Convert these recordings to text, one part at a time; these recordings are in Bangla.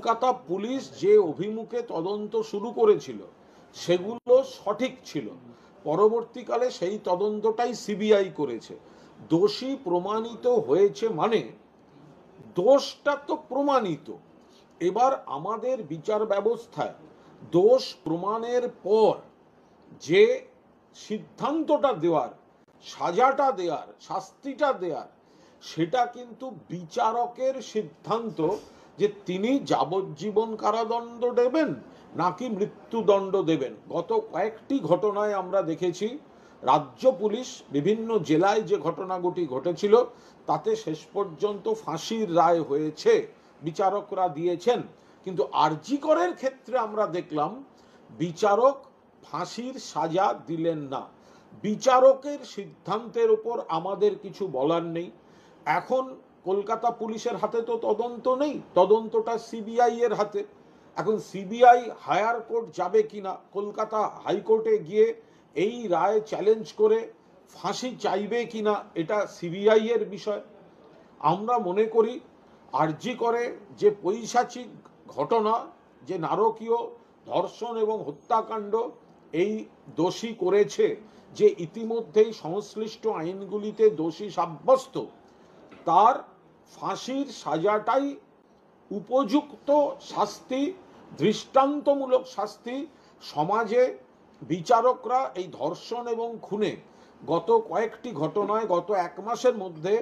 কলকাতা পুলিশ যে অভিমুখে তদন্ত শুরু করেছিল সেগুলো সঠিক ছিল। পরবর্তীকালে সেই তদন্তটাই সিবিআই করেছে। দোষী প্রমাণিত হয়েছে মানে দোষটা তো প্রমাণিত। এবার আমাদের বিচার ব্যবস্থায় দোষ প্রমাণের পর যে সিদ্ধান্তটা দেওয়ার, সাজাটা দেওয়ার, শাস্তিটা দেওয়ার, সেটা কিন্তু বিচারকের সিদ্ধান্ত যে তিনি যাবজ্জীবন কারাদণ্ড দেবেন নাকি মৃত্যুদণ্ড দেবেন। গত কয়েকটি ঘটনায় আমরা দেখেছি রাজ্য পুলিশ বিভিন্ন জেলায় যে ঘটনাগুলি ঘটেছিল তাতে শেষ পর্যন্ত ফাঁসির রায় হয়েছে, বিচারকরা দিয়েছেন। কিন্তু আরজি করের ক্ষেত্রে আমরা দেখলাম বিচারক ফাঁসির সাজা দিলেন না। বিচারকের সিদ্ধান্তের উপর আমাদের কিছু বলার নেই। এখন কলকাতা পুলিশের হাতে তো তদন্ত নেই, তদন্তটা সিবিআই এর হাতে। এখন সিবিআই হায়ার কোর্ট যাবে কিনা, কলকাতা হাইকোর্টে গিয়ে এই রায় চ্যালেঞ্জ করে ফাঁসি চাইবে কিনা, এটা সিবিআই এর বিষয়। আমরা মনে করি আরজি করে যে পৈশাচিক ঘটনা, যে নারকীয় ধর্ষণ এবং হত্যাকাণ্ড এই দোষী করেছে, যে ইতিমধ্যেই সংশ্লিষ্ট আইনগুলিতে দোষী সাব্যস্ত, তার ফাঁসির সাজাটাই উপযুক্ত শাস্তি, দৃষ্টান্তমূলক শাস্তি। সমাজে বিচারকরা এই ধর্ষণ এবং খুনে গত কয়েকটি ঘটনায় গত এক মাসের মধ্যে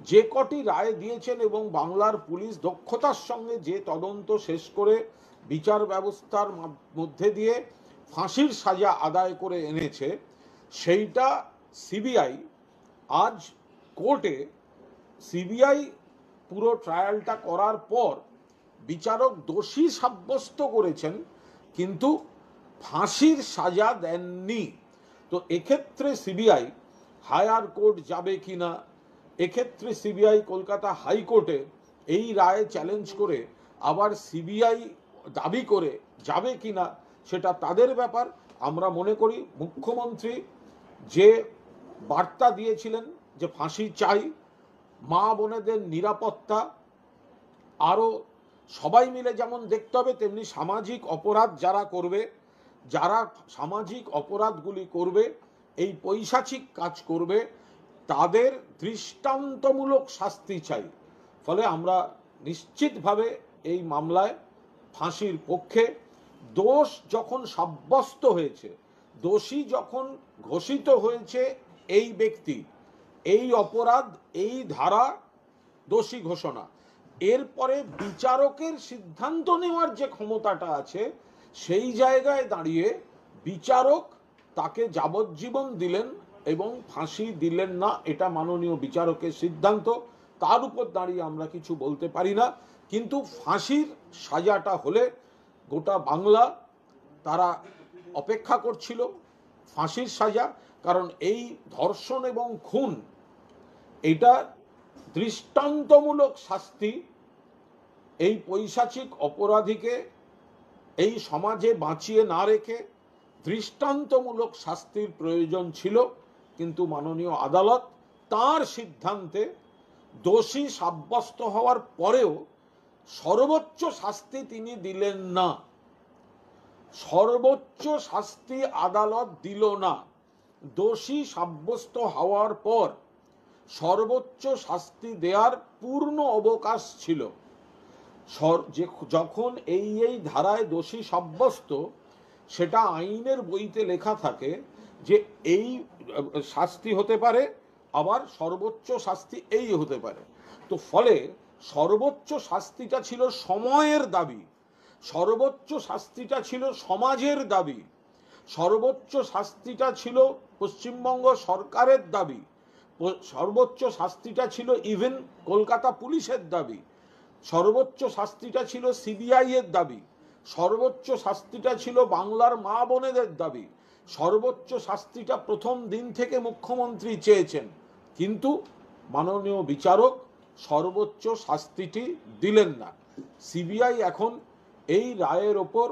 যে কটি রায় দিয়েছেন এবং বাংলার পুলিশ দক্ষতার সঙ্গে যে তদন্ত শেষ করে বিচার ব্যবস্থার মধ্যে দিয়ে ফাঁসির সাজা আদায় করে এনেছে, সেইটা সিবিআই আজ কোর্টে, সিবিআই পুরো ট্রায়ালটা করার পর বিচারক দোষী সাব্যস্ত করেছেন কিন্তু ফাঁসির সাজা দেননি। তো এক্ষেত্রে সিবিআই হায়ার কোর্ট যাবে কিনা, এক্ষেত্রে সিবিআই কলকাতা হাইকোর্টে এই রায় চ্যালেঞ্জ করে আবার সিবিআই দাবি করে যাবে কিনা, সেটা তাদের ব্যাপার। আমরা মনে করি মুখ্যমন্ত্রী যে বার্তা দিয়েছিলেন যে ফাঁসি চাই, মা বোনেদের নিরাপত্তা আরও সবাই মিলে যেমন দেখতে হবে, তেমনি সামাজিক অপরাধ যারা করবে, যারা সামাজিক অপরাধগুলি করবে, এই পৈশাচিক কাজ করবে, তাদের দৃষ্টান্তমূলক শাস্তি চাই। ফলে আমরা নিশ্চিতভাবে এই মামলায় ফাঁসির পক্ষে। দোষ যখন সাব্যস্ত হয়েছে, দোষী যখন ঘোষিত হয়েছে এই ব্যক্তি, এই অপরাধ, এই ধারা দোষী ঘোষণা, এরপরে বিচারকের সিদ্ধান্ত নেওয়ার যে ক্ষমতাটা আছে, সেই জায়গায় দাঁড়িয়ে বিচারক তাকে যাবজ্জীবন দিলেন এবং ফাঁসি দিলেন না, এটা মাননীয় বিচারকের সিদ্ধান্ত। তার উপর দাঁড়িয়ে আমরা কিছু বলতে পারি না। কিন্তু ফাঁসির সাজাটা হলে গোটা বাংলা তারা অপেক্ষা করছিল ফাঁসির সাজা। কারণ এই ধর্ষণ এবং খুন, এটা দৃষ্টান্তমূলক শাস্তি। এই পৈশাচিক অপরাধীকে এই সমাজে বাঁচিয়ে না রেখে দৃষ্টান্তমূলক শাস্তির প্রয়োজন ছিল, কিন্তু মাননীয় আদালত তার সিদ্ধান্তে দোষী সাব্যস্ত হওয়ার পরেও সর্বোচ্চ শাস্তি তিনি দিলেন না। সর্বোচ্চ শাস্তি আদালত দিল না। দোষী সাব্যস্ত হওয়ার পর সর্বোচ্চ শাস্তি দেওয়ার পূর্ণ অবকাশ ছিল। যখন এই ধারায় দোষী সাব্যস্ত, সেটা আইনের বইতে লেখা থাকে যে এই শাস্তি হতে পারে, আবার সর্বোচ্চ শাস্তি এই হতে পারে। তো ফলে সর্বোচ্চ শাস্তিটা ছিল সময়ের দাবি, সর্বোচ্চ শাস্তিটা ছিল সমাজের দাবি, সর্বোচ্চ শাস্তিটা ছিল পশ্চিমবঙ্গ সরকারের দাবি, সর্বোচ্চ শাস্তিটা ছিল ইভেন কলকাতা পুলিশের দাবি, সর্বোচ্চ শাস্তিটা ছিল সিবিআই এর দাবি, সর্বোচ্চ শাস্তিটা ছিল বাংলার মা বোনেদের দাবি, সর্বোচ্চ শাস্তিটা প্রথম দিন থেকে মুখ্যমন্ত্রী চেয়েছেন। কিন্তু মাননীয় বিচারক সর্বোচ্চ শাস্তিটি দিলেন না। সিবিআই এখন এই রায়ের ওপর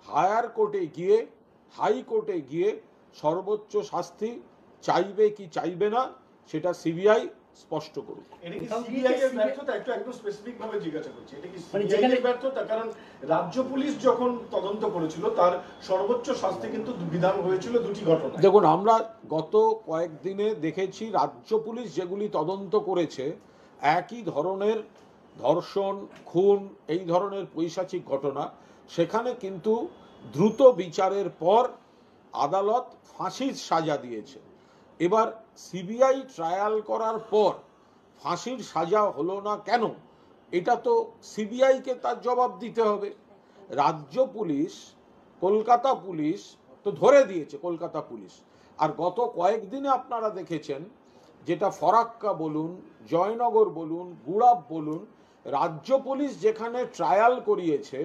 হায়ার কোর্টে গিয়ে, হাইকোর্টে গিয়ে সর্বোচ্চ শাস্তি চাইবে কি চাইবে না, সেটা সিবিআই স্পষ্ট করুক। এটা কি সিবিআই এর ব্যর্থতা? একদম স্পেসিফিক ভাবে জিজ্ঞাসা করছি, এটা কি সিবিআই এর ব্যর্থতা? কারণ রাজ্য পুলিশ যখন তদন্ত করেছিল তার সর্বোচ্চ শাস্তি কিন্তু বিধান হয়েছিল দুটি ঘটনা। দেখুন, আমরা গত কয়েকদিনে দেখেছি রাজ্য পুলিশ যেগুলি তদন্ত করেছে একই ধরনের ধর্ষণ, খুন, এই ধরনের পৈশাচিক ঘটনা, সেখানে কিন্তু দ্রুত বিচারের পর আদালত ফাঁসির সাজা দিয়েছে। এবার সিবিআই ট্রায়াল করার পর ফাঁসির সাজা হলো না কেন, এটা তো সিবিআইকে তার জবাব দিতে হবে। রাজ্য পুলিশ, কলকাতা পুলিশ তো ধরে দিয়েছে, কলকাতা পুলিশ। আর গত কয়েকদিনে আপনারা দেখেছেন, যেটা ফরাক্কা বলুন, জয়নগর বলুন, গুড়াব বলুন, রাজ্য পুলিশ যেখানে ট্রায়াল করিয়েছে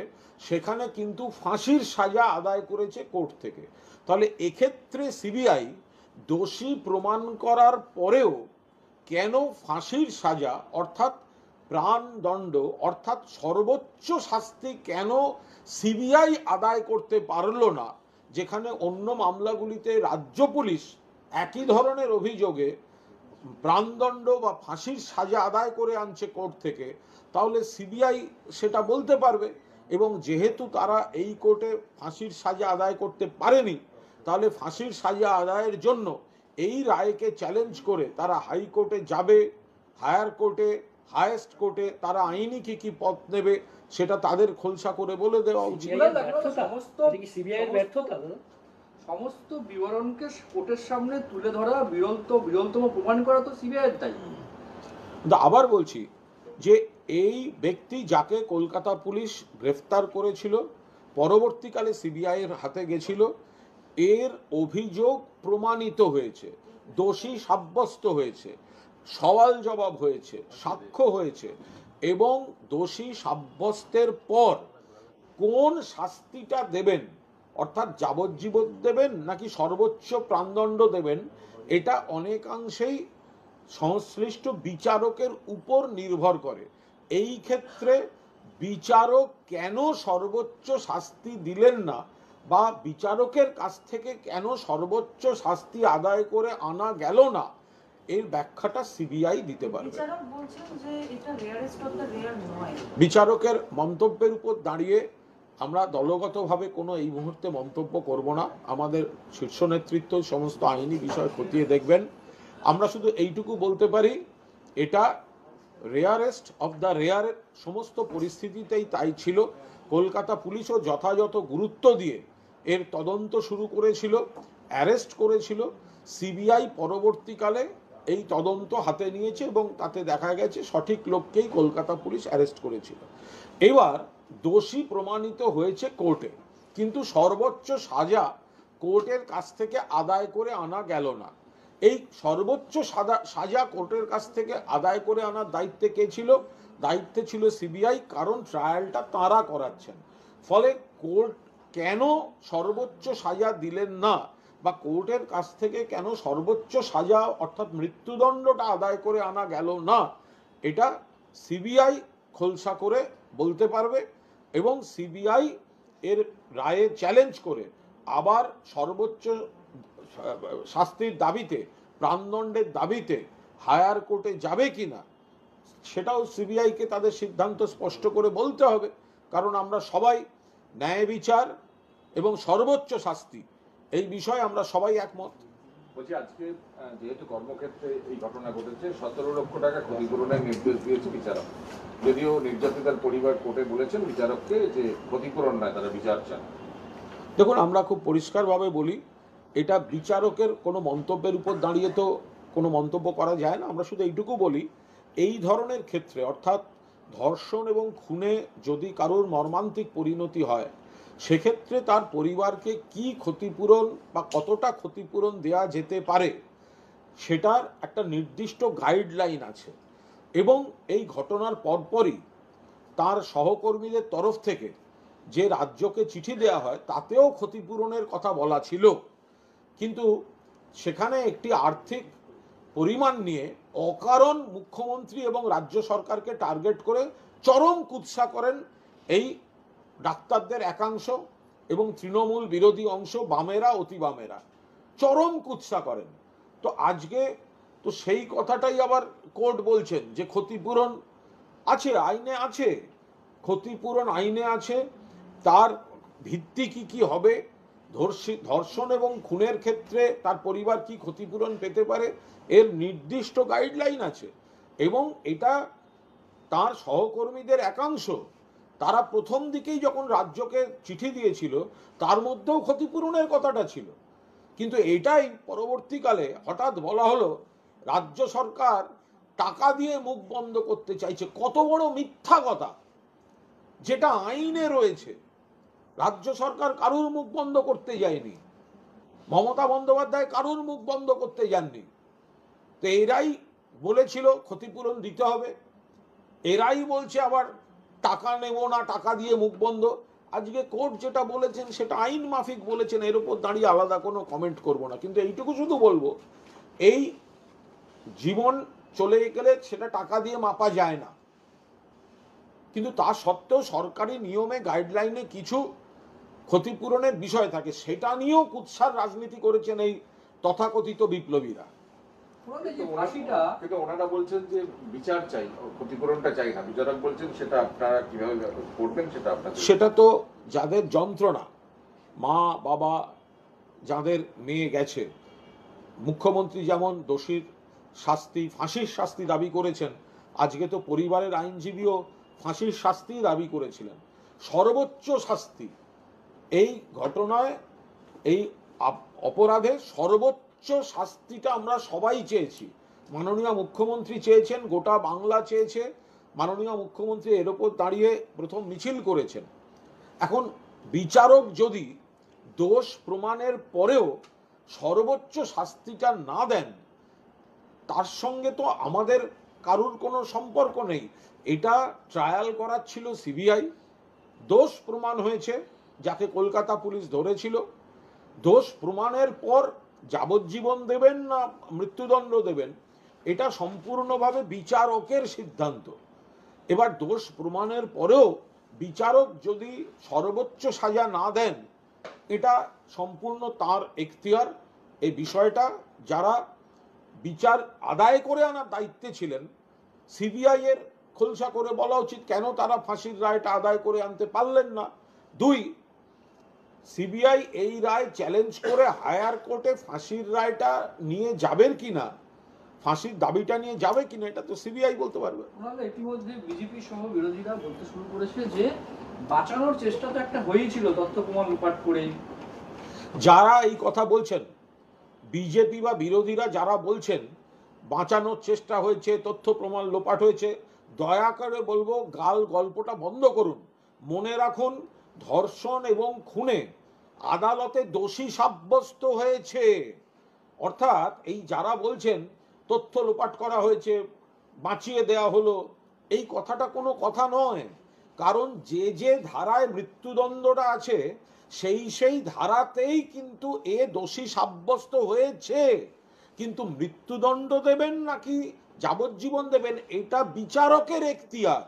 সেখানে কিন্তু ফাঁসির সাজা আদায় করেছে কোর্ট থেকে। তাহলে এক্ষেত্রে সিবিআই দোষী প্রমাণ করার পরেও কেন ফাঁসির সাজা অর্থাৎ প্রাণদণ্ড অর্থাৎ সর্বোচ্চ শাস্তি কেন সিবিআই আদায় করতে পারল না, যেখানে অন্য মামলাগুলিতে রাজ্য পুলিশ একই ধরনের অভিযোগে প্রাণদণ্ড বা ফাঁসির সাজা আদায় করে আনছে কোর্ট থেকে, তাহলে সিবিআই সেটা বলতে পারবে। এবং যেহেতু তারা এই কোর্টে ফাঁসির সাজা আদায় করতে পারেনি, তাহলে ফাঁসির সাজা আদায়ের জন্য এই রায়কে চ্যালেঞ্জ করে তারা হাইকোর্টে যাবে, হায়ার কোর্টে, হায়েস্ট কোর্টে তারা আইনি কি পথ নেবে সেটা তাদের খোলসা করে বলে দেওয়া উচিত। সমস্ত বিবরণকে কোর্টের সামনে তুলে ধরা, বিরলতম প্রমাণ করা তো সিবিআইয়ের দায়িত্ব। আবার বলছি যে এই ব্যক্তি যাকে কলকাতা পুলিশ গ্রেফতার করেছিল, পরবর্তীকালে সিবিআই এর হাতে গেছিল, এর অভিযোগ প্রমাণিত হয়েছে, দোষী সাব্যস্ত হয়েছে, সওয়াল জবাব হয়েছে, সাক্ষ্য হয়েছে, এবং দোষী সাব্যস্তের পর কোন শাস্তিটা দেবেন, অর্থাৎ যাবজ্জীবন দেবেন নাকি সর্বোচ্চ প্রাণদণ্ড দেবেন, এটা অনেকাংশেই সংশ্লিষ্ট বিচারকের উপর নির্ভর করে। এই ক্ষেত্রে বিচারক কেন সর্বোচ্চ শাস্তি দিলেন না বা বিচারকের কাছ থেকে কেন সর্বোচ্চ শাস্তি আদায় করে আনা গেল না, এর ব্যাখ্যাটা সিবিআই দিতে পারবে। বিচারকের মন্তব্যের উপর দাঁড়িয়ে আমরা দলগতভাবে কোনো এই মুহূর্তে মন্তব্য করব না। আমাদের শীর্ষ নেতৃত্ব সমস্ত আইনি বিষয় খতিয়ে দেখবেন। আমরা শুধু এইটুকু বলতে পারি, এটা রেয়ারেস্ট অফ দ্য রেয়ার, সমস্ত পরিস্থিতিতেই তাই ছিল। কলকাতা পুলিশও যথাযথ গুরুত্ব দিয়ে এর তদন্ত শুরু করেছিল, অ্যারেস্ট করেছিল। সিবিআই পরবর্তীকালে এই তদন্ত হাতে নিয়েছে এবং তাতে দেখা গেছে সঠিক লোককেই কলকাতা পুলিশ অ্যারেস্ট করেছিল। এবার দোষী প্রমাণিত হয়েছে কোর্টে, কিন্তু সর্বোচ্চ সাজা কোর্টের কাছ থেকে আদায় করে আনা গেল না। এই সর্বোচ্চ সাজা কোর্টের কাছ থেকে আদায় করে আনার দায়িত্বে কে ছিল? দায়িত্বে ছিল সিবিআই, কারণ ট্রায়ালটা তারা করাচ্ছেন। ফলে কোর্ট কেন সর্বোচ্চ সাজা দিলেন না বা কোর্টের কাছ থেকে কেন সর্বোচ্চ সাজা অর্থাৎ মৃত্যুদণ্ডটা আদায় করে আনা গেল না, এটা সিবিআই খোলসা করে বলতে পারবে। এবং সিবিআই এর রায়ে চ্যালেঞ্জ করে আবার সর্বোচ্চ শাস্তির দাবিতে, প্রাণদণ্ডের দাবিতে হায়ার কোর্টে যাবে কিনা, সেটাও সিবিআইকে তাদের সিদ্ধান্ত স্পষ্ট করে বলতে হবে। কারণ আমরা সবাই ন্যায় বিচার এবং সর্বোচ্চ শাস্তি, এই বিষয়ে আমরা সবাই একমত। বলছি, আজকে যেহেতু কর্মক্ষেত্রে এই ঘটনা ঘটেছে, 17 লক্ষ টাকা ক্ষতিপূরণের নির্দেশ দিয়েছে বিচারক। যদিও নির্যাতিতার পরিবার কোর্টে বলেছেন বিচারককে যে ক্ষতিপূরণ নয়, তারা বিচার চান। দেখুন, আমরা খুব পরিষ্কারভাবে বলি, এটা বিচারকের কোনো মন্তব্যের উপর দাঁড়িয়ে তো কোনো মন্তব্য করা যায় না। আমরা শুধু এইটুকু বলি, এই ধরনের ক্ষেত্রে অর্থাৎ ধর্ষণ এবং খুনে যদি কারোর মর্মান্তিক পরিণতি হয়, সেক্ষেত্রে তার পরিবারকে কি ক্ষতিপূরণ বা কতটা ক্ষতিপূরণ দেয়া যেতে পারে সেটার একটা নির্দিষ্ট গাইডলাইন আছে। এবং এই ঘটনার পরপরই তার সহকর্মীদের তরফ থেকে যে রাজ্যকে চিঠি দেয়া হয় তাতেও ক্ষতিপূরণের কথা বলা ছিল। কিন্তু সেখানে একটি আর্থিক পরিমাণ নিয়ে অকারণ মুখ্যমন্ত্রী এবং রাজ্য সরকারকে টার্গেট করে চরম কুৎসা করেন এই ডাক্তারদের একাংশ এবং তৃণমূল বিরোধী অংশ, বামেরা, অতি বামেরা চরম কুৎসা করেন। তো আজকে তো সেই কথাটাই আবার কোর্ট বলছেন যে ক্ষতিপূরণ আছে, আইনে আছে, ক্ষতিপূরণ আইনে আছে, তার ভিত্তি কি কি হবে, ধর্ষণ এবং খুনের ক্ষেত্রে তার পরিবার কি ক্ষতিপূরণ পেতে পারে এর নির্দিষ্ট গাইডলাইন আছে। এবং এটা তার সহকর্মীদের একাংশ তারা প্রথম দিকেই যখন রাজ্যকে চিঠি দিয়েছিল তার মধ্যেও ক্ষতিপূরণের কথাটা ছিল, কিন্তু এটাই পরবর্তীকালে হঠাৎ বলা হলো রাজ্য সরকার টাকা দিয়ে মুখ বন্ধ করতে চাইছে। কত বড় মিথ্যা কথা, যেটা আইনে রয়েছে। রাজ্য সরকার কারুর মুখ বন্ধ করতে যায়নি, মমতা বন্দ্যোপাধ্যায় কারুর মুখ বন্ধ করতে যাননি। তো এরাই বলেছিল ক্ষতিপূরণ দিতে হবে, এরাই বলছে আবার টাকা নেব না, টাকা দিয়ে মুখ বন্ধ। আজকে কোর্ট যেটা বলেছেন সেটা আইন মাফিক বলেছেন, এর উপর দাঁড়িয়ে আলাদা কোনো কমেন্ট করব না। কিন্তু এইটুকু শুধু বলবো, এই জীবন চলে গেলে সেটা টাকা দিয়ে মাপা যায় না, কিন্তু তা সত্ত্বেও সরকারি নিয়মে গাইডলাইনে কিছু ক্ষতিপূরণের বিষয় থাকে, সেটা নিয়েও কুৎসার রাজনীতি করেছেন এই তথাকথিত বিপ্লবীরা। কিন্তু ওনারা বলছেন যে বিচার চাই, ক্ষতিপূরণটা চাই না। বিচারক বলছেন সেটা আপনারা কিভাবে করবেন সেটা আপনাদের। সেটা তো যাদের যন্ত্রণা, মা বাবা যাদের মেয়ে গেছে, মুখ্যমন্ত্রী যেমন দোষীর শাস্তি, ফাঁসির শাস্তি দাবি করেছেন, আজকে তো পরিবারের আইনজীবীও ফাঁসির শাস্তি দাবি করেছিলেন, সর্বোচ্চ শাস্তি। এই ঘটনায়, এই অপরাধে সর্বোচ্চ শাস্তিটা আমরা সবাই চেয়েছি, মাননীয় মুখ্যমন্ত্রী চেয়েছেন, গোটা বাংলা চেয়েছে। মাননীয় মুখ্যমন্ত্রী এর ওপর দাঁড়িয়ে প্রথম মিছিল করেছেন। এখন বিচারক যদি দোষ প্রমাণের পরেও সর্বোচ্চ শাস্তিটা না দেন, তার সঙ্গে তো আমাদের কারুর কোনো সম্পর্ক নেই। এটা ট্রায়াল করার ছিল সিবিআই, দোষ প্রমাণ হয়েছে, যাকে কলকাতা পুলিশ ধরেছিল। দোষ প্রমাণের পর যাবজ্জীবন দেবেন না মৃত্যুদণ্ড দেবেন, এটা সম্পূর্ণভাবে বিচারকের সিদ্ধান্ত। এবার দোষ প্রমাণের পরেও বিচারক যদি সর্বোচ্চ সাজা না দেন, এটা সম্পূর্ণ তার এখতিয়ার। এই বিষয়টা যারা বিচার আদায় করে আনার দায়িত্বে ছিলেন, সিবিআই এর খোলসা করে বলা উচিত কেন তারা ফাঁসির রায়টা আদায় করে আনতে পারলেন না। দুই, সিবিআই এই রায় চ্যালেঞ্জ করে হায়ার কোর্টে ফাঁসির রায়টা নিয়ে যাবেন কিনা, ফাঁসির দাবিটা নিয়ে যাবে কিনা, এটা তো সিবিআই বলতে পারবে। ইতিমধ্যে বিজেপি সহ বিরোধীরা বলতে শুরু করেছে যে বাঁচানোর চেষ্টা তো একটা হয়েছিল তথ্য প্রমাণ লুপাট করে। যারা এই কথা বলছেন, বিজেপি বা বিরোধীরা যারা বলছেন বাঁচানোর চেষ্টা হয়েছে, তথ্য প্রমাণ লোপাট হয়েছে, দয়া করে বলবো গাল গল্পটা বন্ধ করুন। মনে রাখুন, ধর্ষণ এবং খুনে আদালতে দোষী সাব্যস্ত হয়েছে। অর্থাৎ এই যারা বলছেন তথ্য লোপাট করা হয়েছে, বাঁচিয়ে দেয়া হলো, এই কথাটা কোনো কথা নয়। কারণ যে যে ধারায় মৃত্যুদণ্ডটা আছে সেই ধারাতেই কিন্তু এ দোষী সাব্যস্ত হয়েছে। কিন্তু মৃত্যুদণ্ড দেবেন নাকি যাবজ্জীবন দেবেন, এটা বিচারকের এখতিয়ার।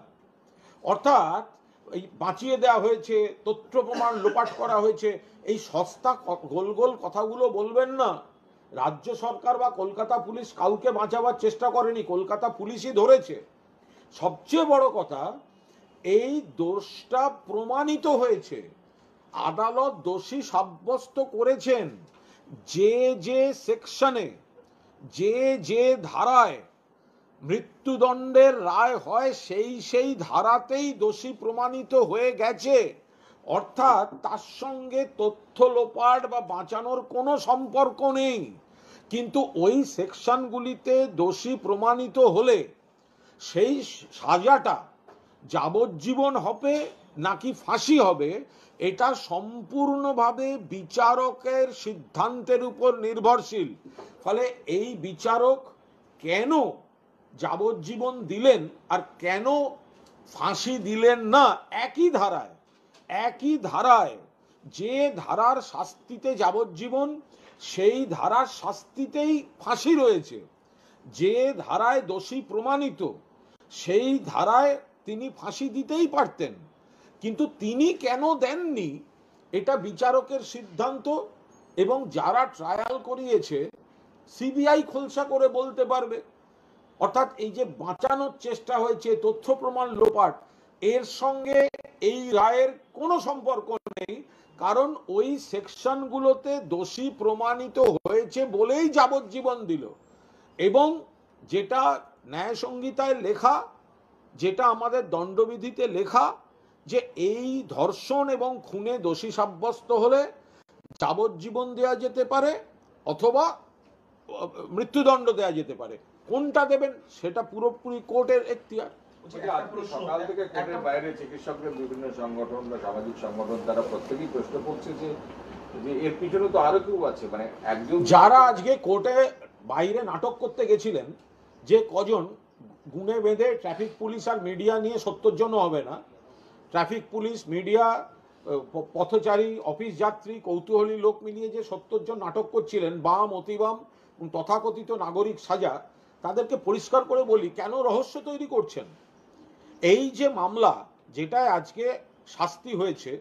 অর্থাৎ এই বাঁচিয়ে দেওয়া হয়েছে, তথ্য প্রমাণ লোপাট করা হয়েছে, এই সস্তা গোল গোল কথাগুলো বলবেন না। রাজ্য সরকার বা কলকাতা পুলিশ কাউকে বাঁচাবার চেষ্টা করেনি, কলকাতা পুলিশই ধরেছে। সবচেয়ে বড় কথা, এই দোষটা প্রমাণিত হয়েছে, আদালত দোষী সাব্যস্ত করেছেন। যে যে সেকশনে, যে যে ধারায় মৃত্যুদণ্ডের রায় হয় সেই ধারাতেই দোষী প্রমাণিত হয়ে গেছে। অর্থাৎ তার সঙ্গে তথ্য লোপাট বা বাঁচানোর কোনো সম্পর্ক নেই। কিন্তু ওই সেকশনগুলিতে দোষী প্রমাণিত হলে সেই সাজাটা যাবজ্জীবন হবে নাকি ফাঁসি হবে, এটা সম্পূর্ণভাবে বিচারকের সিদ্ধান্তের উপর নির্ভরশীল। ফলে এই বিচারক কেন যাবজ্জীবন দিলেন আর কেন ফাঁসি দিলেন না, একই ধারায় যে ধারার শাস্তিতে যাবজ্জীবন, সেই ধারার শাস্তিতেই ফাঁসি রয়েছে। যে ধারায় দোষী প্রমাণিত, সেই ধারায় তিনি ফাঁসি দিতেই পারতেন, কিন্তু তিনি কেন দেননি, এটা বিচারকের সিদ্ধান্ত। এবং যারা ট্রায়াল করিয়েছে সিবিআই খোলসা করে বলতে পারবে। অর্থাৎ এই যে বাঁচানোর চেষ্টা হয়েছে, তথ্য প্রমাণ লোপাট, এর সঙ্গে এই রায়ের কোনো সম্পর্ক নেই, কারণ ওই সেকশনগুলোতে দোষী প্রমাণিত হয়েছে বলেই যাবজ্জীবন দিল। এবং যেটা ন্যায় সংহিতায় লেখা, যেটা আমাদের দণ্ডবিধিতে লেখা, যে এই ধর্ষণ এবং খুনে দোষী সাব্যস্ত হলে যাবজ্জীবন দেওয়া যেতে পারে অথবা মৃত্যুদণ্ড দেওয়া যেতে পারে। কোনটা দেবেন সেটা পুরোপুরি কোর্টের এখতিয়ার। সকাল থেকে কোর্টের বাইরে চিকিৎসকদের বিভিন্ন সংগঠন বা সামাজিক সংগঠন তারা প্রত্যেকেই প্রশ্ন করছে যে এর পিছনে তো আরো কেউ আছে, মানে একজন যারা আজকে কোর্টে বাইরে নাটক করতে গেছিলেন, যে কজন গুণে বেঁধে ট্রাফিক পুলিশ আর মিডিয়া নিয়ে 70 জন হবে না, ট্রাফিক পুলিশ, মিডিয়া, পথচারী, অফিস যাত্রী, কৌতূহলী লোক মিলিয়ে যে 70 জন নাটক করছিলেন, বাম অতিবাম তথাকথিত নাগরিক সাজা, তাদেরকে পরিষ্কার করে বলি কেন রহস্য তৈরি করছেন। এই যে মামলা যেটায় আজকে শাস্তি হয়েছে,